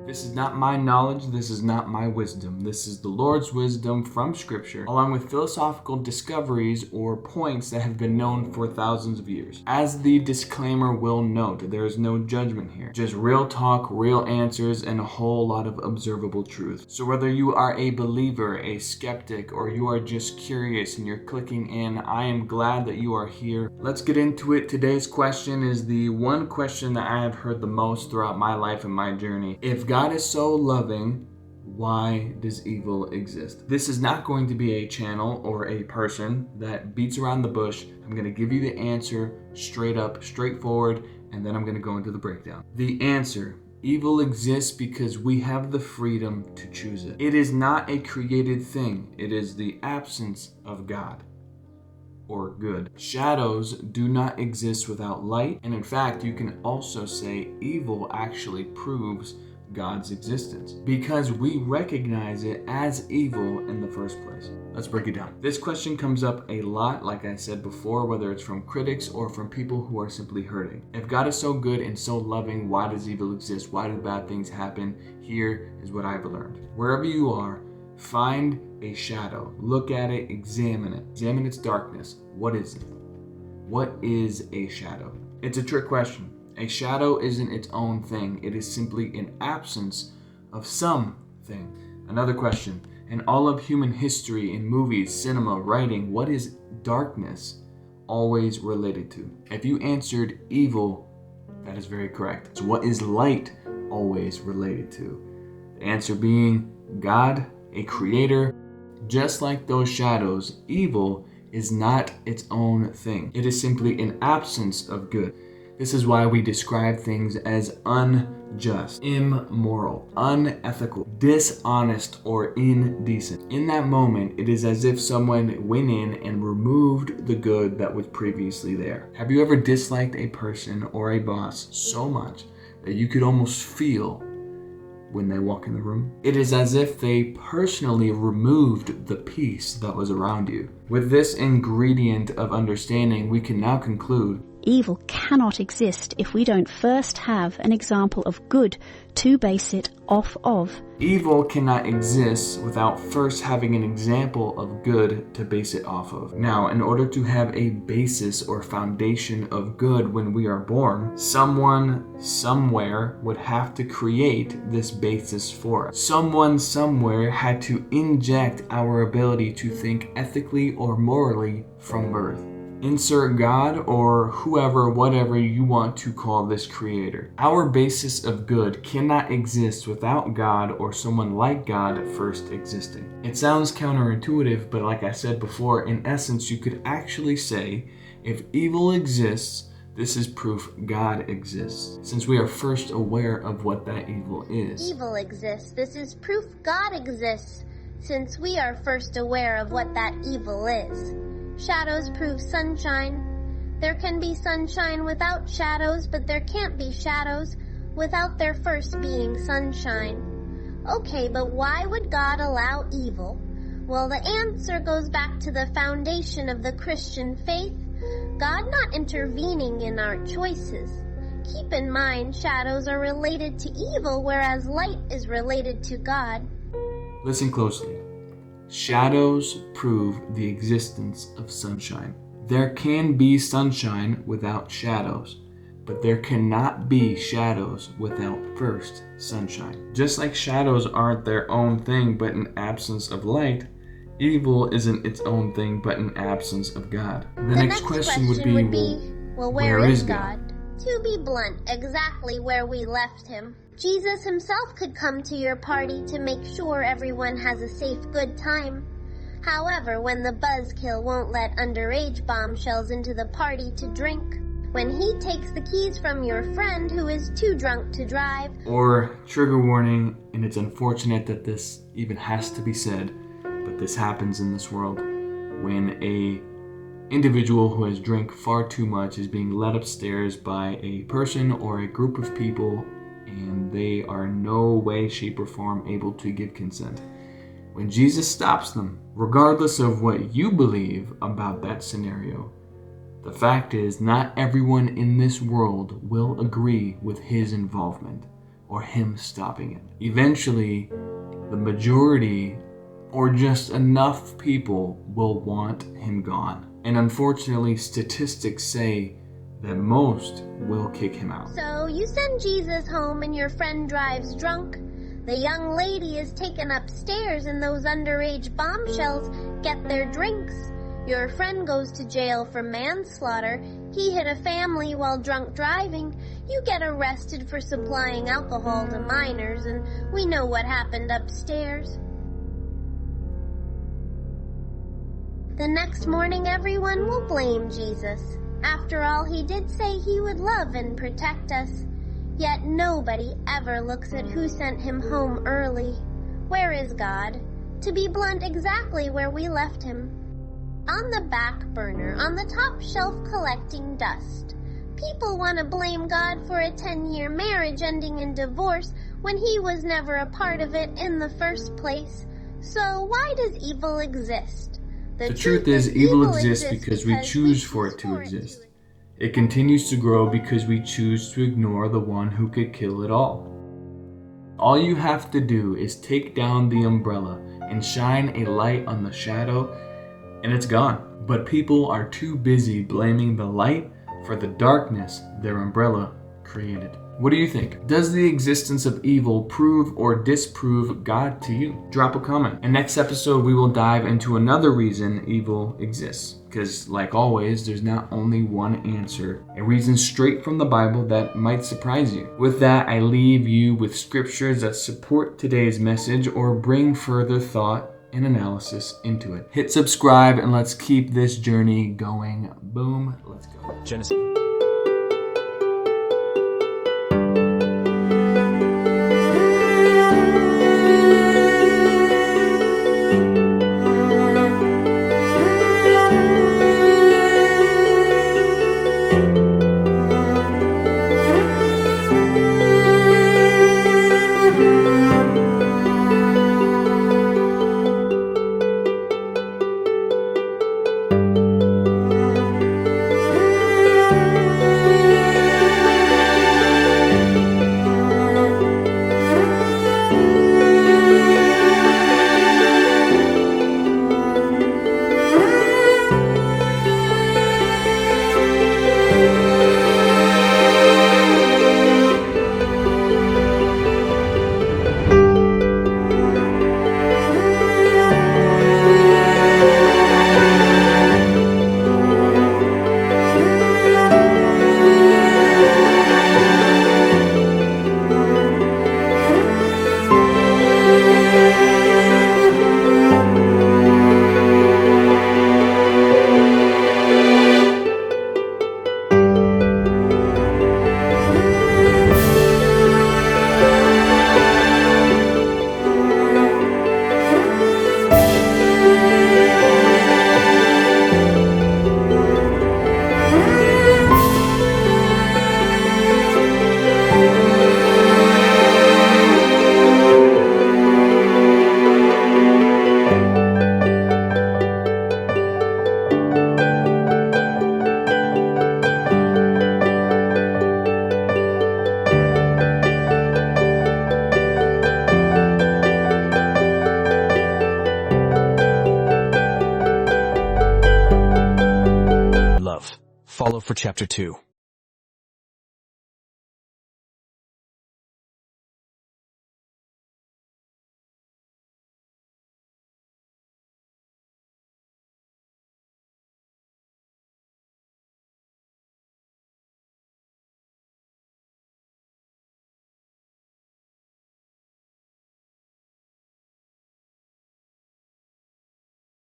This is not my knowledge, this is not my wisdom. This is the Lord's wisdom from Scripture, along with philosophical discoveries or points that have been known for thousands of years. As the disclaimer will note, there is no judgment here. Just real talk, real answers, and a whole lot of observable truth. So whether you are a believer, a skeptic, or you are just curious and you're clicking in, I am glad that you are here. Let's get into it. Today's question is the one question that I have heard the most throughout my life and my journey. If God is so loving, why does evil exist? This is not going to be a channel or a person that beats around the bush. I'm going to give you the answer straight up, straightforward, and then I'm going to go into the breakdown. The answer: evil exists because we have the freedom to choose it. It is not a created thing. It is the absence of God or good. Shadows do not exist without light, and in fact, you can also say evil actually proves God's existence because we recognize it as evil in the first place. Let's break it down. This question comes up a lot, like I said before, whether it's from critics or from people who are simply hurting. If God is so good and so loving, why does evil exist? Why do bad things happen? Here is what I've learned. Wherever you are, find a shadow. Look at it, examine it. Examine its darkness. What is it? What is a shadow? It's a trick question. A shadow isn't its own thing. It is simply an absence of something. Another question. In all of human history, in movies, cinema, writing, what is darkness always related to? If you answered evil, that is very correct. So what is light always related to? The answer being God, a creator. Just like those shadows, evil is not its own thing. It is simply an absence of good. This is why we describe things as unjust, immoral, unethical, dishonest, or indecent. In that moment, it is as if someone went in and removed the good that was previously there. Have you ever disliked a person or a boss so much that you could almost feel when they walk in the room? It is as if they personally removed the peace that was around you. With this ingredient of understanding, we can now conclude evil cannot exist if we don't first have an example of good to base it off of. Evil cannot exist without first having an example of good to base it off of. Now, in order to have a basis or foundation of good when we are born, someone somewhere would have to create this basis for us. Someone somewhere had to inject our ability to think ethically or morally from birth. Insert God or whoever, whatever you want to call this creator. Our basis of good cannot exist without God or someone like God first existing. It sounds counterintuitive, but like I said before, in essence, you could actually say if evil exists, this is proof God exists, since we are first aware of what that evil is. Evil exists. This is proof God exists, since we are first aware of what that evil is. Shadows prove sunshine. There can be sunshine without shadows, but there can't be shadows without there first being sunshine. Okay, but why would God allow evil? Well, the answer goes back to the foundation of the Christian faith, God not intervening in our choices. Keep in mind, shadows are related to evil, whereas light is related to God. Listen closely. Shadows prove the existence of sunshine. There can be sunshine without shadows, but there cannot be shadows without first sunshine. Just like shadows aren't their own thing but an absence of light, evil isn't its own thing but an absence of God. The next question would be, well, where is God? To be blunt, exactly where we left him. Jesus himself could come to your party to make sure everyone has a safe, good time. However, when the buzzkill won't let underage bombshells into the party to drink, when he takes the keys from your friend who is too drunk to drive, or trigger warning, and it's unfortunate that this even has to be said, but this happens in this world, when a individual who has drank far too much is being led upstairs by a person or a group of people, and they are in no way, shape, or form able to give consent. When Jesus stops them, regardless of what you believe about that scenario, the fact is not everyone in this world will agree with his involvement. or him stopping it. Eventually, the majority or just enough people will want him gone. And unfortunately, statistics say that most will kick him out. So you send Jesus home and your friend drives drunk. The young lady is taken upstairs and those underage bombshells get their drinks. Your friend goes to jail for manslaughter. He hit a family while drunk driving. You get arrested for supplying alcohol to minors, and we know what happened upstairs. The next morning, everyone will blame Jesus. After all, he did say he would love and protect us. Yet nobody ever looks at who sent him home early. Where is God? To be blunt, exactly where we left him. On the back burner, on the top shelf collecting dust. People want to blame God for a 10-year marriage ending in divorce when he was never a part of it in the first place. So why does evil exist? The truth is, evil exists because we choose for it to exist. It continues to grow because we choose to ignore the one who could kill it all. All you have to do is take down the umbrella and shine a light on the shadow, and it's gone. But people are too busy blaming the light for the darkness their umbrella created. What do you think? Does the existence of evil prove or disprove God to you? Drop a comment. In next episode, we will dive into another reason evil exists. Because, like always, there's not only one answer. A reason straight from the Bible that might surprise you. With that, I leave you with scriptures that support today's message or bring further thought and analysis into it. Hit subscribe and let's keep this journey going. Boom. Let's go. Genesis. Follow for Chapter 2.